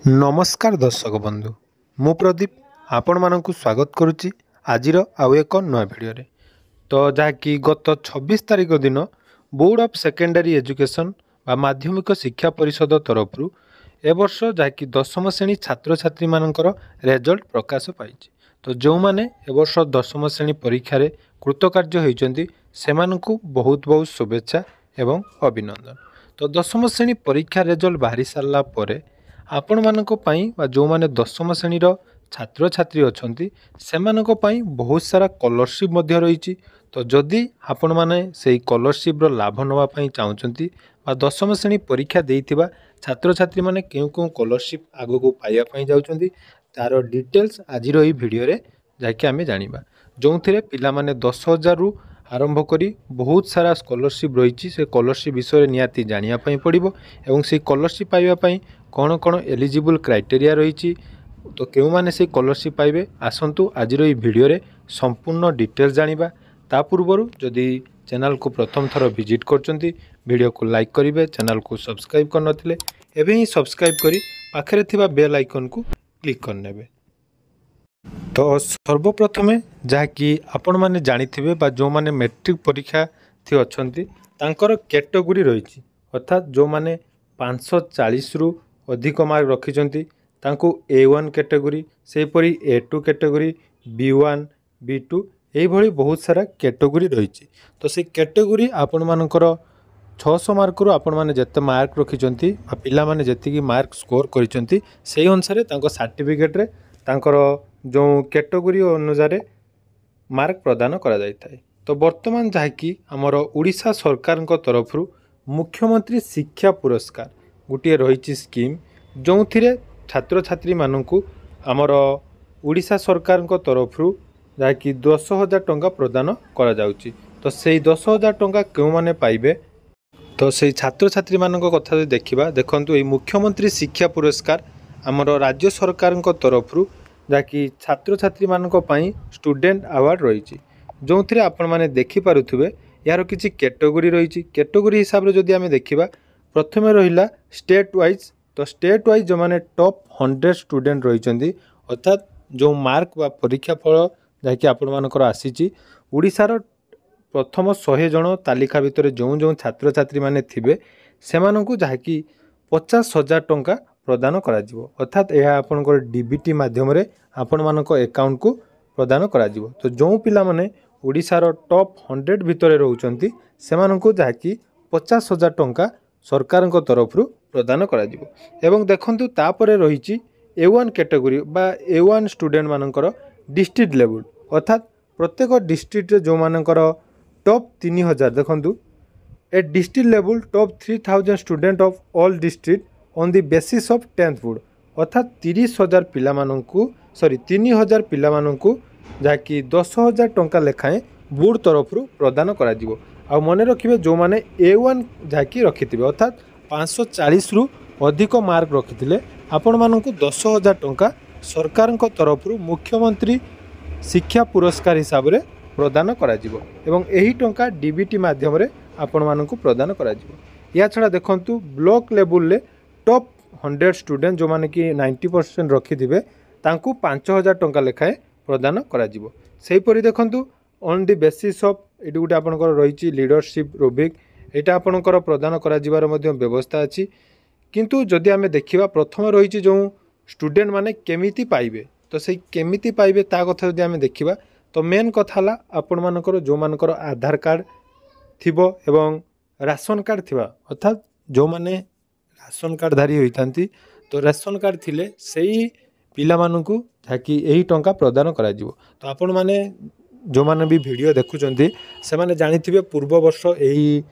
नमस्कार दर्शक बंधु मु प्रदीप आपण मानक स्वागत करुच्ची आज आउ एक नया भिडियो तो जहाँकि गत 26 तारिख दिन बोर्ड ऑफ सेकेंडरी एजुकेशन बा माध्यमिक शिक्षा परिषद तरफ ए वर्ष जहाँकि 10म श्रेणी छात्र छात्री मानकर रिजल्ट प्रकाश पाई। तो जो मैंने ए वर्ष 10म श्रेणी परीक्षा रे कृतकार्य होइचंती सेमानकु बहुत बहुत शुभेच्छा एवं अभिनंदन। तो 10म श्रेणी परीक्षा रिजल्ट बाहरी सारा पर आपण मानक पई बा जो माने 10म श्रेणी छात्र छात्री अछंती सेमानक पई बहुत सारा स्कॉलरशिप मध्य रही। तो जदि आपण माने सेही स्कॉलरशिप रो लाभ नवा पई चाहुचंती बा 10म श्रेणी परीक्षा देइथिबा छात्र छात्री माने केउ केउ स्कॉलरशिप आगो को पाइया पई जाउचंती तार डिटेल्स आज रो ई वीडियो रे जाके आमे जानिबा जोंथिरे पिला माने 10,000 रु आरंभ करी बहुत सारा स्कॉलरशिप रही। से स्कॉलरशिप विषय निहाती जानिया पई पड़िबो एवं से स्कॉलरशिप पाइबा पई कौन कौन एलिजिबल क्राइटेरिया रही। तो केउ माने से स्कॉलरशिप पाइबे आसंतु आज रो ई वीडियो रे संपूर्ण डिटेल्स जानिबा। ता पूर्वरु जदि चैनल को प्रथम थर विजिट करचंती वीडियो को लाइक करिवे, चैनल को सब्सक्राइब कर नथिले एबे ही सब्सक्राइब करी पाखरे थिबा बेल आइकन को क्लिक कर नेबे। तो सर्वप्रथमे जहाँकि आपण माने जानिथिबे बा जो माने मैट्रिक परीक्षा थी अछंती तांकर कैटेगरी रही अर्थात जो माने 540 रु अधिक मार्क रखिचंती तांको A1 category सेपरी A2 category B1 B2 एही भली बहुत सारा कैटेगरी रही। तो से कैटेगरी आपण मानकर 600 मार्क रु आपण माने जत्ते मार्क रखिचंती आ पिला माने जत्ती मार्क स्कोर करिचंती सेही अनुसार तांको सर्टिफिकेट रे तांकर जो कैटेगरी अनुसार मार्क प्रदान करा जाय थाए। तो वर्तमान जहाँकि आमर ओडिशा सरकार तरफ मुख्यमंत्री शिक्षा पुरस्कार गोटे रही स्कीम जो थिरे छात्र छात्री मानू आमर ओडिशा सरकार तरफ जहाँकि 10,000 टंका प्रदान करा जाउची। तो से 10,000 टंका क्यों माने पाइबे तो से छात्र छात्री मानक कथा देखा देखंतु ये मुख्यमंत्री शिक्षा पुरस्कार आमर राज्य सरकार तरफ जहाँकि छात्र छात्री मानक पई स्टूडेंट अवार्ड रही जो थे आपण मैंने देखिपे यार किसी कैटेगरी रही। कैटेगरी हिसाब से जदि आम देखा प्रथम रहा स्टेट वाइज। तो स्टेट वाइज जो मैंने टॉप 100 स्टूडेंट रही अर्थात जो मार्क बा परीक्षा फल जहाँकि आपण मानकर आसी ओडिशार प्रथम 100 जन तालिका भितर जो जो छात्र छात्री माने थिबे सेमानंकु जहाँकि 50,000 टंका प्रदान करा जिवो अर्थात यह आपनकर डीबीटी माध्यम रे आपण मानक अकाउंट को प्रदान करा जिवो। तो जो पिला माने ओडिशार टॉप 100 भितर रहउचंती सेमानंकु जहाँकि 50,000 टंका सरकार तरफ प्रदान करा जिवो। एवं देखंतु तापरे रहिछि A1 कैटेगरी बा A1 स्टूडेंट मानकर डिस्ट्रिक्ट लेवल अर्थात प्रत्येक डिस्ट्रिक्ट रे जो मानकर टॉप 3000 देखंतु ए district level top 3000 student of all district on the basis of 10th board अर्थात 30,000 पिला माननकु 3,000 पिला माननकु जाकि 10,000 टंका लेखाएं बोर्ड तरफ प्रदान करा जिवो। आ मने रखिबे जो माने A1 जाकि रखिथिबे अर्थात 540 रु अधिक मार्क रखिथिले आपण माननकु 10,000 टंका सरकार तरफ मुख्यमंत्री शिक्षा पुरस्कार हिसाब रे प्रदान करा जिवो एवं एही टंका डीबीटी माध्यम रे आपण माननकु प्रदान करा जिवो। या छडा देखंतु ब्लॉक लेवल ले टॉप 100 स्टूडेंट जो माने कि 90% रखिथिबे तांकु 5,000 टंका लेखाए प्रदान करा जिवो। सेही परि देखंतु on the basis of eighty गुटे आपनकर रहिछि लीडरशिप रुब्रिक एटा आपनकर प्रदान करा जिवार मध्ये व्यवस्था अछि। किंतु जदि आमे देखिबा प्रथम रहिछि जो स्टूडेंट माने केमिति पाइबे तो से केमिति पाइबे ता कथा जदि आमे देखिबा तो मेन कथा ला आपण मानकर जो मानकर आधार कार्ड थिबो एवं राशन कार्ड थिबा अर्थात जो माने राशन कार्ड धारी होइथांती तो राशन कार्ड थिले सेही पिला मानकु ताकि एही टंका प्रदान करा जिवो। तो आपण माने जो माने भी वीडियो देखुचंती से माने जानिथिबे पूर्व वर्ष एही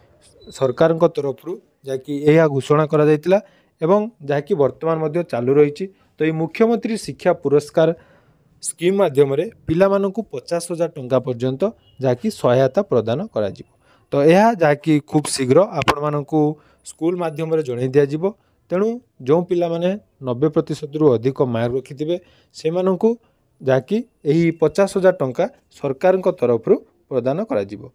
सरकार तरफ जाकि एहा घोषणा करा जायतिला एवं जाकि वर्तमान मध्ये चालू रहिछि। तो ये मुख्यमंत्री शिक्षा पुरस्कार स्कीम माध्यम रे पिला मानकु 50,000 टंका पर्यंत जाकि सहायता प्रदान करा जिवो। तो यह जाकि खूब शीघ्र आपण मानकु स्कूल माध्यम रे जणाई दिया जिवो। तेणु जो पिला माने 90% रु अधिक मार्क रखिथिबे से मानकु जाकि एही 50,000 टंका सरकार तरफ प्रदान करा जिवो।